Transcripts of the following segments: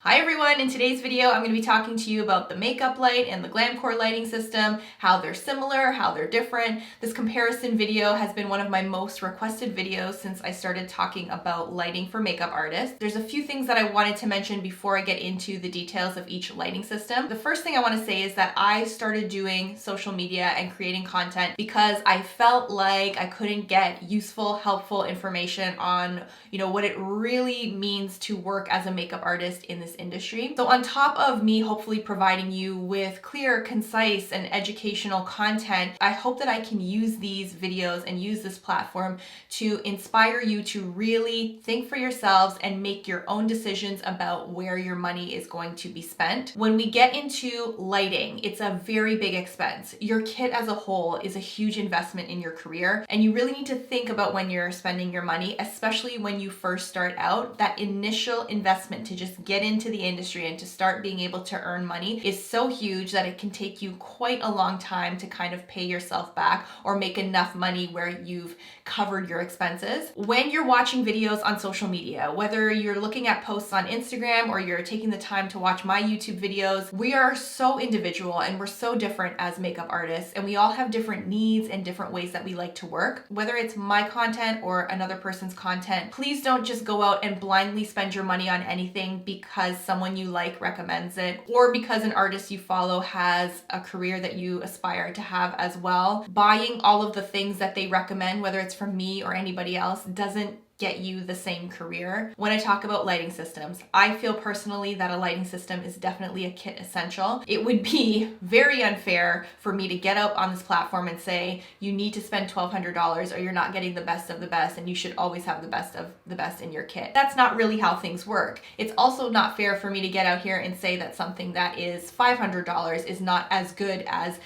Hi everyone, in today's video I'm going to be talking to you about the makeup light and the Glamcor lighting system, how they're similar, how they're different. This comparison video has been one of my most requested videos since I started talking about lighting for makeup artists. There's a few things that I wanted to mention before I get into the details of each lighting system. The first thing I want to say is that I started doing social media and creating content because I felt like I couldn't get useful, helpful information on, what it really means to work as a makeup artist in this industry. So on top of me hopefully providing you with clear, concise, and educational content, I hope that I can use these videos and use this platform to inspire you to really think for yourselves and make your own decisions about where your money is going to be spent. When we get into lighting, it's a very big expense. Your kit as a whole is a huge investment in your career, and you really need to think about when you're spending your money, especially when you first start out. That initial investment to just get into the industry and to start being able to earn money is so huge that it can take you quite a long time to kind of pay yourself back or make enough money where you've covered your expenses. When you're watching videos on social media, whether you're looking at posts on Instagram or you're taking the time to watch my YouTube videos, we are so individual and we're so different as makeup artists, and we all have different needs and different ways that we like to work. Whether it's my content or another person's content, please don't just go out and blindly spend your money on anything because someone you like recommends it or because an artist you follow has a career that you aspire to have as well. Buying all of the things that they recommend, whether it's from me or anybody else, doesn't get you the same career. When I talk about lighting systems, I feel personally that a lighting system is definitely a kit essential. It would be very unfair for me to get up on this platform and say, you need to spend $1,200 or you're not getting the best of the best and you should always have the best of the best in your kit. That's not really how things work. It's also not fair for me to get out here and say that something that is $500 is not as good as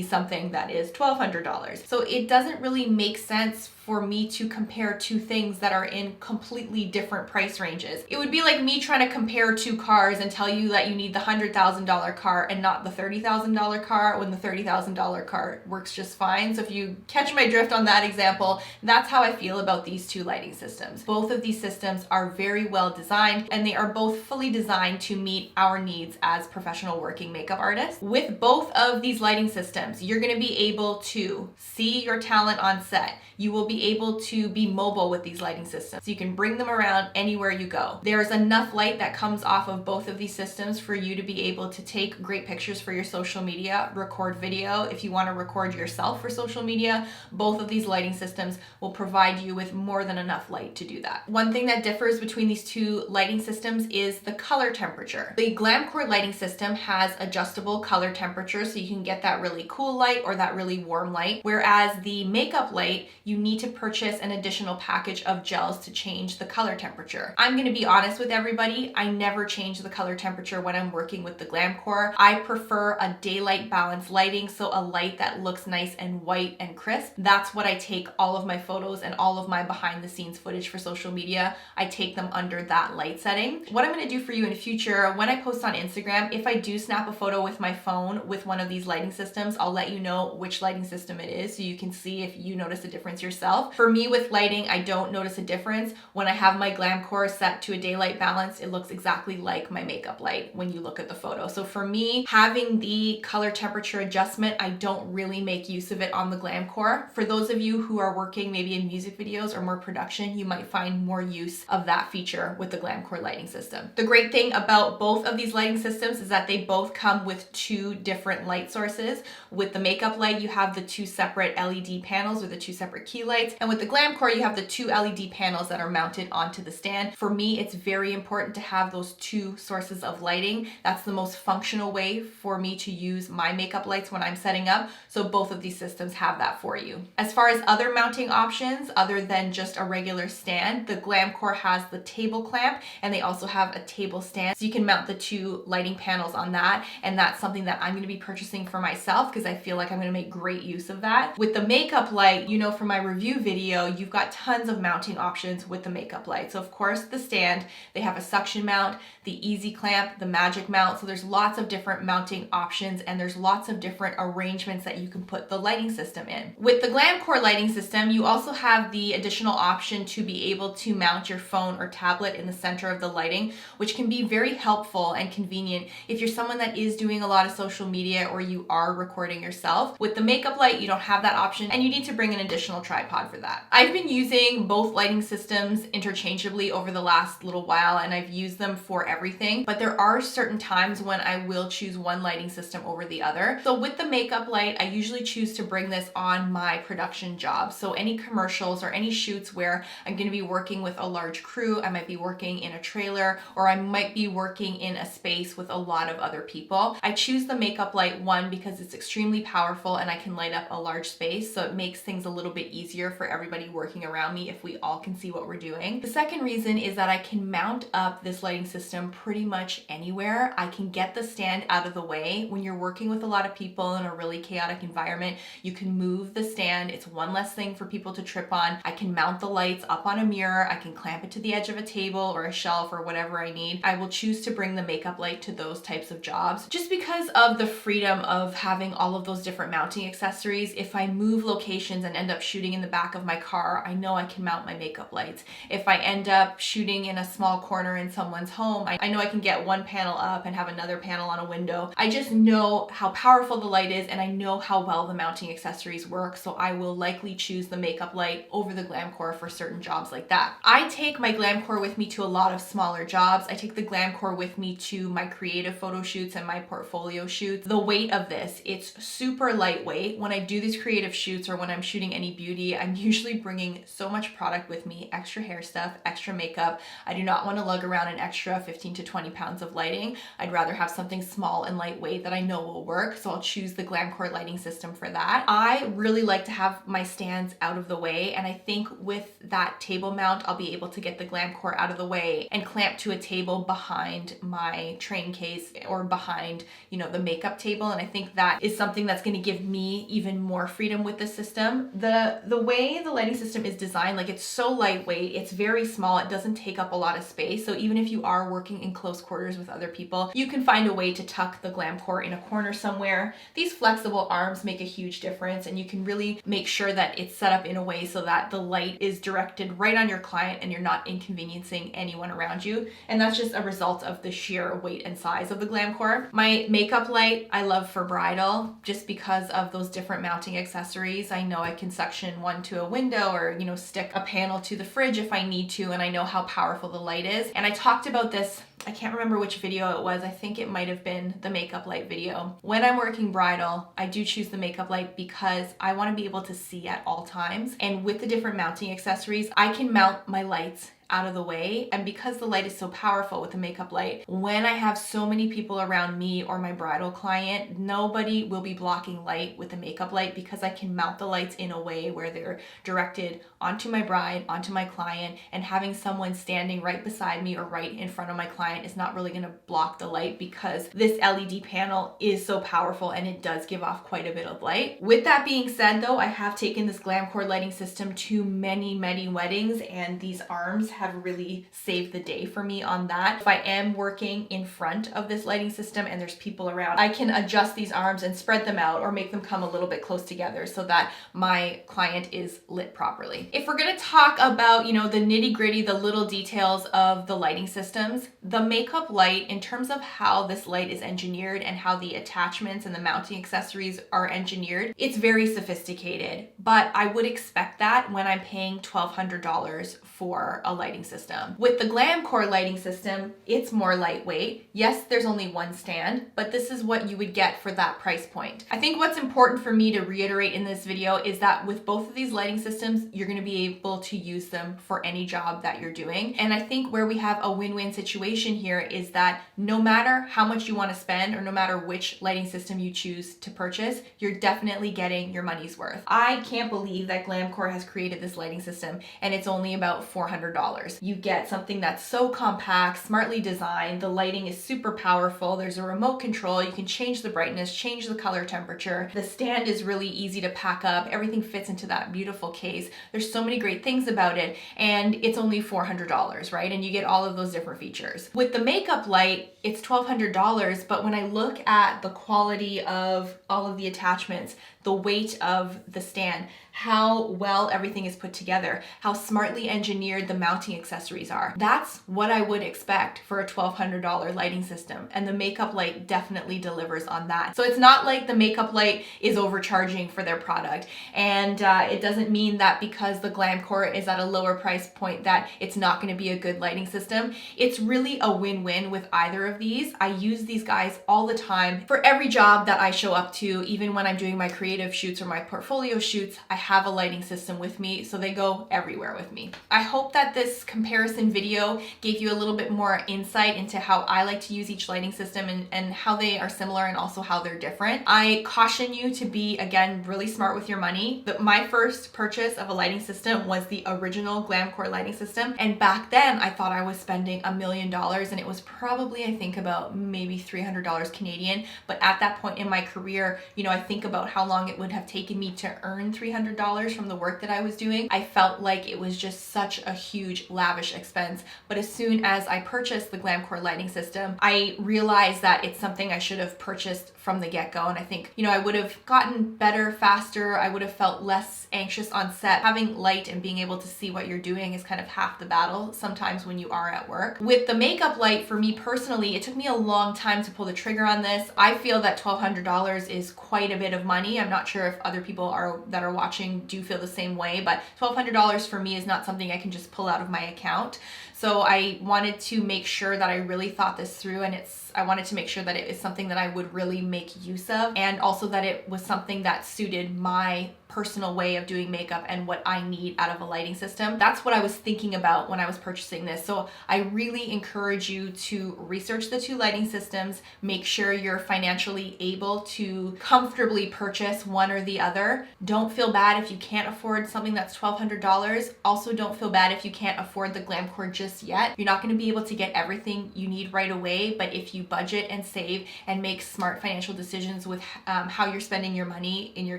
something that is $1,200. So it doesn't really make sense for me to compare two things that are in completely different price ranges. It would be like me trying to compare two cars and tell you that you need the $100,000 car and not the $30,000 car when the $30,000 car works just fine. So if you catch my drift on that example, that's how I feel about these two lighting systems. Both of these systems are very well designed and they are both fully designed to meet our needs as professional working makeup artists. With both of these lighting systems, you're going to be able to see your talent on set. You will be able to be mobile with these lighting systems. So you can bring them around anywhere you go. There's enough light that comes off of both of these systems for you to be able to take great pictures for your social media, record video. If you want to record yourself for social media, both of these lighting systems will provide you with more than enough light to do that. One thing that differs between these two lighting systems is the color temperature. The Glamcor lighting system has adjustable color temperature, so you can get that really cool light or that really warm light, whereas the makeup light, you need to purchase an additional package of gels to change the color temperature. I'm going to be honest with everybody, I never change the color temperature when I'm working with the Glamcor. I prefer a daylight balance lighting, so a light that looks nice and white and crisp. That's what I take all of my photos and all of my behind the scenes footage for social media. I take them under that light setting. What I'm going to do for you in the future, when I post on Instagram, if I do snap a photo with my phone with one of these lighting systems, I'll let you know which lighting system it is so you can see if you notice a difference yourself. For me with lighting, I don't notice a difference. When I have my Glamcor set to a daylight balance, it looks exactly like my makeup light when you look at the photo. So for me, having the color temperature adjustment, I don't really make use of it on the Glamcor. For those of you who are working maybe in music videos or more production, you might find more use of that feature with the Glamcor lighting system. The great thing about both of these lighting systems is that they both come with two different light sources. With the makeup light, you have the two separate LED panels or the two separate key lights, and with the Glamcor, you have the two LED panels that are mounted onto the stand. For me, it's very important to have those two sources of lighting. That's the most functional way for me to use my makeup lights when I'm setting up, so both of these systems have that for you. As far as other mounting options, other than just a regular stand, the Glamcor has the table clamp, and they also have a table stand, so you can mount the two lighting panels on that, and that's something that I'm going to be purchasing for myself because I feel like I'm going to make great use of that. With the makeup light, from my review new video, you've got tons of mounting options with the makeup light. So of course the stand, they have a suction mount, the easy clamp, the magic mount. So there's lots of different mounting options and there's lots of different arrangements that you can put the lighting system in. With the Glamcor lighting system, you also have the additional option to be able to mount your phone or tablet in the center of the lighting, which can be very helpful and convenient if you're someone that is doing a lot of social media or you are recording yourself. With the makeup light, you don't have that option and you need to bring an additional tripod for that. I've been using both lighting systems interchangeably over the last little while and I've used them for everything, but there are certain times when I will choose one lighting system over the other. So with the makeup light, I usually choose to bring this on my production jobs. So any commercials or any shoots where I'm going to be working with a large crew, I might be working in a trailer, or I might be working in a space with a lot of other people. I choose the makeup light, one, because it's extremely powerful and I can light up a large space, so it makes things a little bit easier for everybody working around me if we all can see what we're doing. The second reason is that I can mount up this lighting system pretty much anywhere. I can get the stand out of the way. When you're working with a lot of people in a really chaotic environment, you can move the stand. It's one less thing for people to trip on. I can mount the lights up on a mirror. I can clamp it to the edge of a table or a shelf or whatever I need. I will choose to bring the makeup light to those types of jobs just because of the freedom of having all of those different mounting accessories. If I move locations and end up shooting in the back of my car, I know I can mount my makeup lights. If I end up shooting in a small corner in someone's home, I know I can get one panel up and have another panel on a window. I just know how powerful the light is and I know how well the mounting accessories work, so I will likely choose the makeup light over the Glamcor for certain jobs like that. I take my Glamcor with me to a lot of smaller jobs. I take the Glamcor with me to my creative photo shoots and my portfolio shoots. The weight of this, it's super lightweight. When I do these creative shoots or when I'm shooting any beauty, I'm usually bringing so much product with me, extra hair stuff, extra makeup. I do not want to lug around an extra 15 to 20 pounds of lighting. I'd rather have something small and lightweight that I know will work, so I'll choose the Glamcor lighting system for that. I really like to have my stands out of the way, and I think with that table mount, I'll be able to get the Glamcor out of the way and clamp to a table behind my train case or behind, the makeup table, and I think that is something that's going to give me even more freedom with the system. The way the lighting system is designed, like, it's so lightweight, it's very small, it doesn't take up a lot of space, so even if you are working in close quarters with other people, you can find a way to tuck the Glamcor in a corner somewhere. These flexible arms make a huge difference, and you can really make sure that it's set up in a way so that the light is directed right on your client and you're not inconveniencing anyone around you, and that's just a result of the sheer weight and size of the Glamcor. My makeup light I love for bridal just because of those different mounting accessories. I know I can suction one to a window or stick a panel to the fridge if I need to, and I know how powerful the light is. And I talked about this, I can't remember which video it was, I think it might have been the makeup light video. When I'm working bridal, I do choose the makeup light because I want to be able to see at all times, and with the different mounting accessories, I can mount my lights out of the way. And because the light is so powerful with the makeup light, when I have so many people around me or my bridal client, nobody will be blocking light with the makeup light because I can mount the lights in a way where they're directed onto my bride, onto my client, and having someone standing right beside me or right in front of my client is not really going to block the light because this LED panel is so powerful and it does give off quite a bit of light. With that being said though, I have taken this Glamcor lighting system to many weddings, and these arms have really saved the day for me on that. If I am working in front of this lighting system and there's people around, I can adjust these arms and spread them out or make them come a little bit close together so that my client is lit properly. If we're going to talk about, the nitty-gritty, the little details of the lighting systems, the makeup light, in terms of how this light is engineered and how the attachments and the mounting accessories are engineered, it's very sophisticated, but I would expect that when I'm paying $1,200 for a lighting system. With the Glamcor lighting system, it's more lightweight. Yes, there's only one stand, but this is what you would get for that price point. I think what's important for me to reiterate in this video is that with both of these lighting systems, you're going to be able to use them for any job that you're doing. And I think where we have a win-win situation here is that no matter how much you want to spend or no matter which lighting system you choose to purchase, you're definitely getting your money's worth. I can't believe that Glamcor has created this lighting system and it's only about $400. $2,000. You get something that's so compact, smartly designed, the lighting is super powerful, there's a remote control, you can change the brightness, change the color temperature, the stand is really easy to pack up, everything fits into that beautiful case. There's so many great things about it, and it's only $400, right? And you get all of those different features. With the makeup light, it's $1,200, but when I look at the quality of all of the attachments, the weight of the stand, how well everything is put together, how smartly engineered the mounting accessories are. That's what I would expect for a $1,200 lighting system, and the makeup light definitely delivers on that. So it's not like the makeup light is overcharging for their product, and it doesn't mean that because the Glamcor is at a lower price point that it's not going to be a good lighting system. It's really a win-win with either of these. I use these guys all the time for every job that I show up to, even when I'm doing my creative shoots or my portfolio shoots. I have a lighting system with me, so they go everywhere with me. I hope that this comparison video gave you a little bit more insight into how I like to use each lighting system and how they are similar and also how they're different. I caution you to be, again, really smart with your money. But my first purchase of a lighting system was the original Glamcor lighting system, and back then I thought I was spending $1 million, and it was probably, I think, about maybe $300 Canadian. But at that point in my career, I think about how long it would have taken me to earn $300 from the work that I was doing. I felt like it was just such a huge, lavish expense. But as soon as I purchased the Glamcor lighting system, I realized that it's something I should have purchased from the get-go. And I think, I would have gotten better, faster. I would have felt less anxious on set. Having light and being able to see what you're doing is kind of half the battle sometimes when you are at work. With the makeup light, for me personally, it took me a long time to pull the trigger on this. I feel that $1,200 is quite a bit of money. I'm not sure if other people that are watching do feel the same way, but $1,200 for me is not something I can just pull out of my account. So I wanted to make sure that I really thought this through, and I wanted to make sure that it is something that I would really make use of, and also that it was something that suited my personal way of doing makeup and what I need out of a lighting system. That's what I was thinking about when I was purchasing this. So I really encourage you to research the two lighting systems, make sure you're financially able to comfortably purchase one or the other. Don't feel bad if you can't afford something that's $1,200. Also, don't feel bad if you can't afford the Glamcor just yet. You're not going to be able to get everything you need right away, but if you budget and save and make smart financial decisions with how you're spending your money in your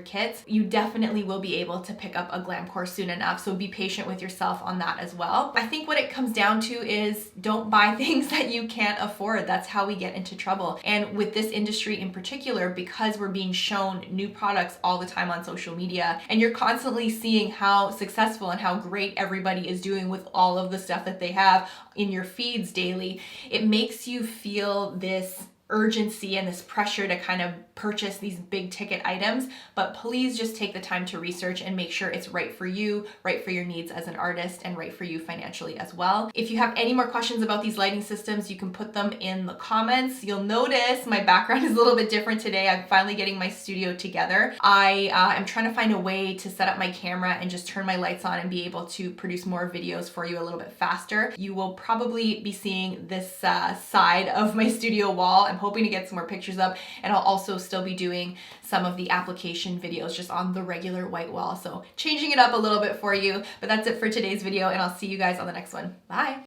kits, you definitely will be able to pick up a Glamcor soon enough. So be patient with yourself on that as well. I think what it comes down to is don't buy things that you can't afford. That's how we get into trouble. And with this industry in particular, because we're being shown new products all the time on social media, and you're constantly seeing how successful and how great everybody is doing with all of the stuff that they have in your feeds daily, it makes you feel this urgency and this pressure to kind of purchase these big ticket items. But please just take the time to research and make sure it's right for you, right for your needs as an artist, and right for you financially as well. If you have any more questions about these lighting systems, you can put them in the comments. You'll notice my background is a little bit different today. I'm finally getting my studio together. I am trying to find a way to set up my camera and just turn my lights on and be able to produce more videos for you a little bit faster. You will probably be seeing this side of my studio wall. I'm hoping to get some more pictures up, and I'll also still be doing some of the application videos just on the regular white wall. So changing it up a little bit for you, but that's it for today's video, and I'll see you guys on the next one. Bye.